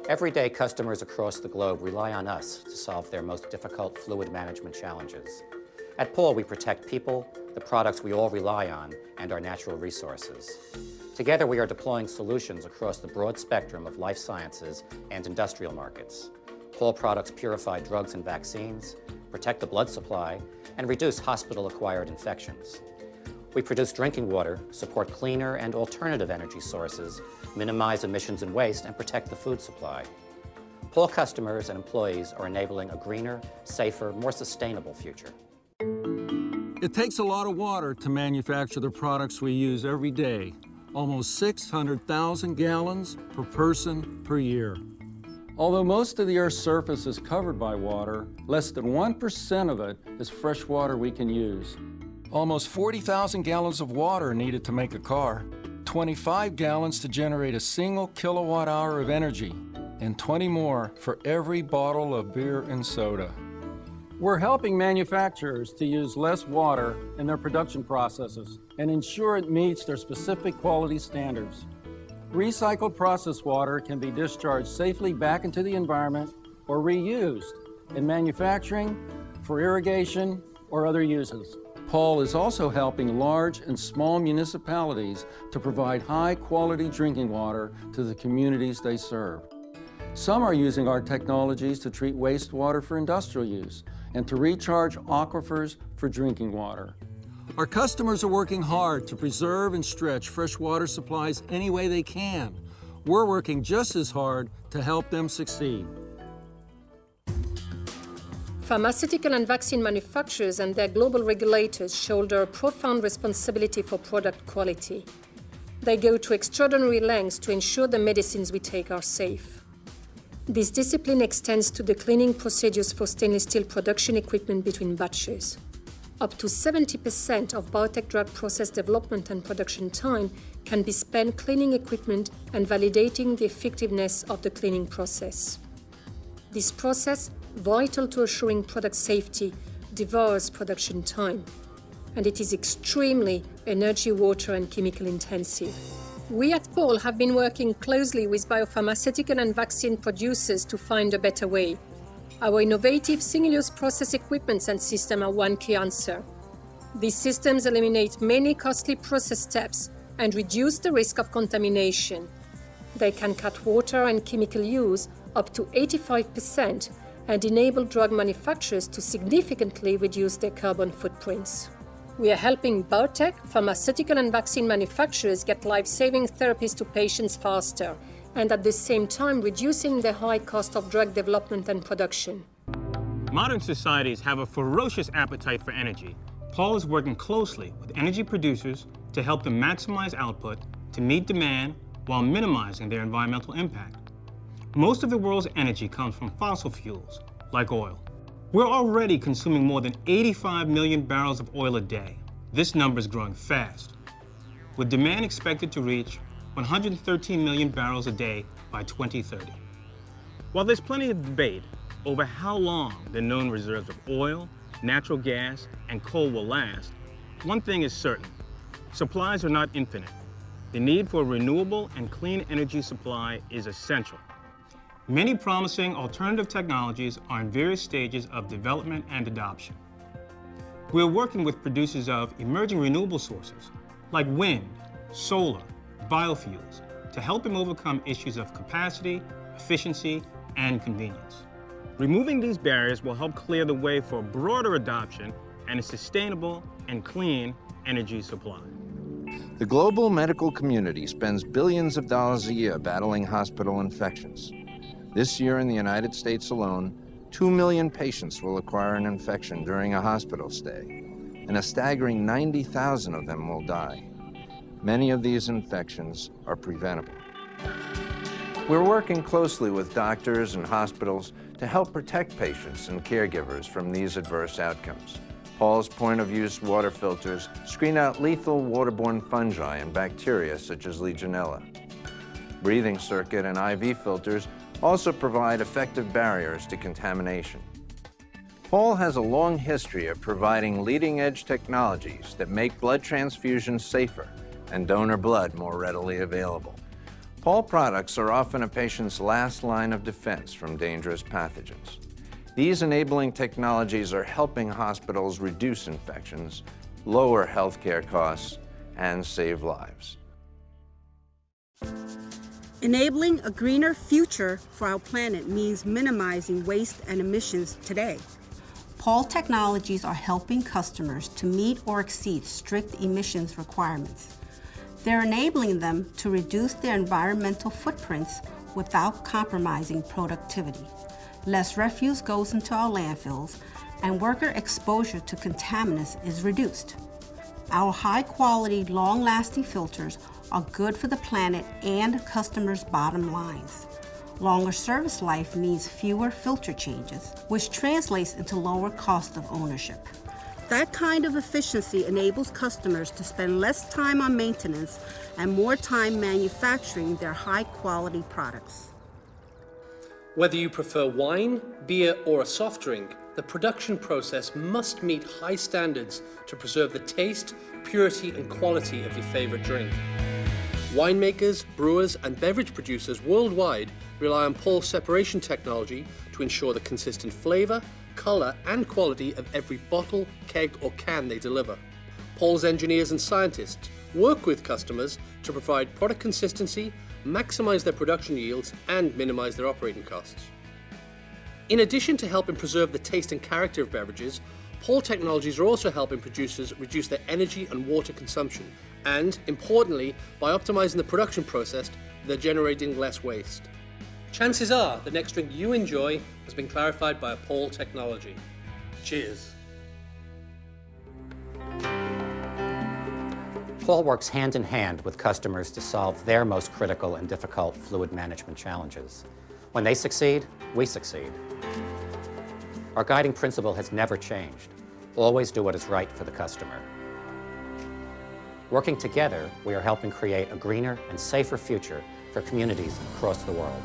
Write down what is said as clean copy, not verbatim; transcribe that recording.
Every day, customers across the globe rely on us to solve their most difficult fluid management challenges. At Pall, we protect people, the products we all rely on, and our natural resources. Together, we are deploying solutions across the broad spectrum of life sciences and industrial markets. Pall products purify drugs and vaccines, protect the blood supply, and reduce hospital-acquired infections. We produce drinking water, support cleaner and alternative energy sources, minimize emissions and waste, and protect the food supply. Pall customers and employees are enabling a greener, safer, more sustainable future. It takes a lot of water to manufacture the products we use every day, almost 600,000 gallons per person per year. Although most of the Earth's surface is covered by water, less than 1% of it is fresh water we can use. Almost 40,000 gallons of water are needed to make a car, 25 gallons to generate a single kilowatt hour of energy, and 20 more for every bottle of beer and soda. We're helping manufacturers to use less water in their production processes and ensure it meets their specific quality standards. Recycled processed water can be discharged safely back into the environment or reused in manufacturing, for irrigation, or other uses. Pall is also helping large and small municipalities to provide high-quality drinking water to the communities they serve. Some are using our technologies to treat wastewater for industrial use and to recharge aquifers for drinking water. Our customers are working hard to preserve and stretch fresh water supplies any way they can. We're working just as hard to help them succeed. Pharmaceutical and vaccine manufacturers and their global regulators shoulder a profound responsibility for product quality. They go to extraordinary lengths to ensure the medicines we take are safe. This discipline extends to the cleaning procedures for stainless steel production equipment between batches. Up to 70% of biotech drug process development and production time can be spent cleaning equipment and validating the effectiveness of the cleaning process. This process, vital to assuring product safety, devours production time, and it is extremely energy, water, and chemical intensive. We at Pall have been working closely with biopharmaceutical and vaccine producers to find a better way. Our innovative single-use process equipments and systems are one key answer. These systems eliminate many costly process steps and reduce the risk of contamination. They can cut water and chemical use up to 85% and enable drug manufacturers to significantly reduce their carbon footprints. We are helping biotech, pharmaceutical and vaccine manufacturers get life-saving therapies to patients faster, and at the same time reducing the high cost of drug development and production. Modern societies have a ferocious appetite for energy. Pall is working closely with energy producers to help them maximize output to meet demand while minimizing their environmental impact. Most of the world's energy comes from fossil fuels, like oil. We're already consuming more than 85 million barrels of oil a day. This number is growing fast, with demand expected to reach 113 million barrels a day by 2030. While there's plenty of debate over how long the known reserves of oil, natural gas, and coal will last, one thing is certain: supplies are not infinite. The need for renewable and clean energy supply is essential. Many promising alternative technologies are in various stages of development and adoption. We're working with producers of emerging renewable sources like wind, solar, biofuels to help them overcome issues of capacity, efficiency, and convenience. Removing these barriers will help clear the way for broader adoption and a sustainable and clean energy supply. The global medical community spends billions of dollars a year battling hospital infections. This year in the United States alone, 2 million patients will acquire an infection during a hospital stay, and a staggering 90,000 of them will die. Many of these infections are preventable. We're working closely with doctors and hospitals to help protect patients and caregivers from these adverse outcomes. Pall's point-of-use water filters screen out lethal waterborne fungi and bacteria such as Legionella. Breathing circuit and IV filters also provide effective barriers to contamination. Pall has a long history of providing leading-edge technologies that make blood transfusions safer and donor blood more readily available. Pall products are often a patient's last line of defense from dangerous pathogens. These enabling technologies are helping hospitals reduce infections, lower healthcare costs, and save lives. Enabling a greener future for our planet means minimizing waste and emissions today. Pall technologies are helping customers to meet or exceed strict emissions requirements. They're enabling them to reduce their environmental footprints without compromising productivity. Less refuse goes into our landfills, and worker exposure to contaminants is reduced. Our high-quality, long-lasting filters are good for the planet and customers' bottom lines. Longer service life means fewer filter changes, which translates into lower cost of ownership. That kind of efficiency enables customers to spend less time on maintenance and more time manufacturing their high-quality products. Whether you prefer wine, beer, or a soft drink, the production process must meet high standards to preserve the taste, purity, and quality of your favorite drink. Winemakers, brewers, and beverage producers worldwide rely on Pall separation technology to ensure the consistent flavor, color, and quality of every bottle, keg, or can they deliver. Pall's engineers and scientists work with customers to provide product consistency, maximize their production yields, and minimize their operating costs. In addition to helping preserve the taste and character of beverages, Pall technologies are also helping producers reduce their energy and water consumption, and, importantly, by optimizing the production process, they're generating less waste. Chances are the next drink you enjoy has been clarified by a Pall technology. Cheers. Pall works hand in hand with customers to solve their most critical and difficult fluid management challenges. When they succeed, we succeed. Our guiding principle has never changed. Always do what is right for the customer. Working together, we are helping create a greener and safer future for communities across the world.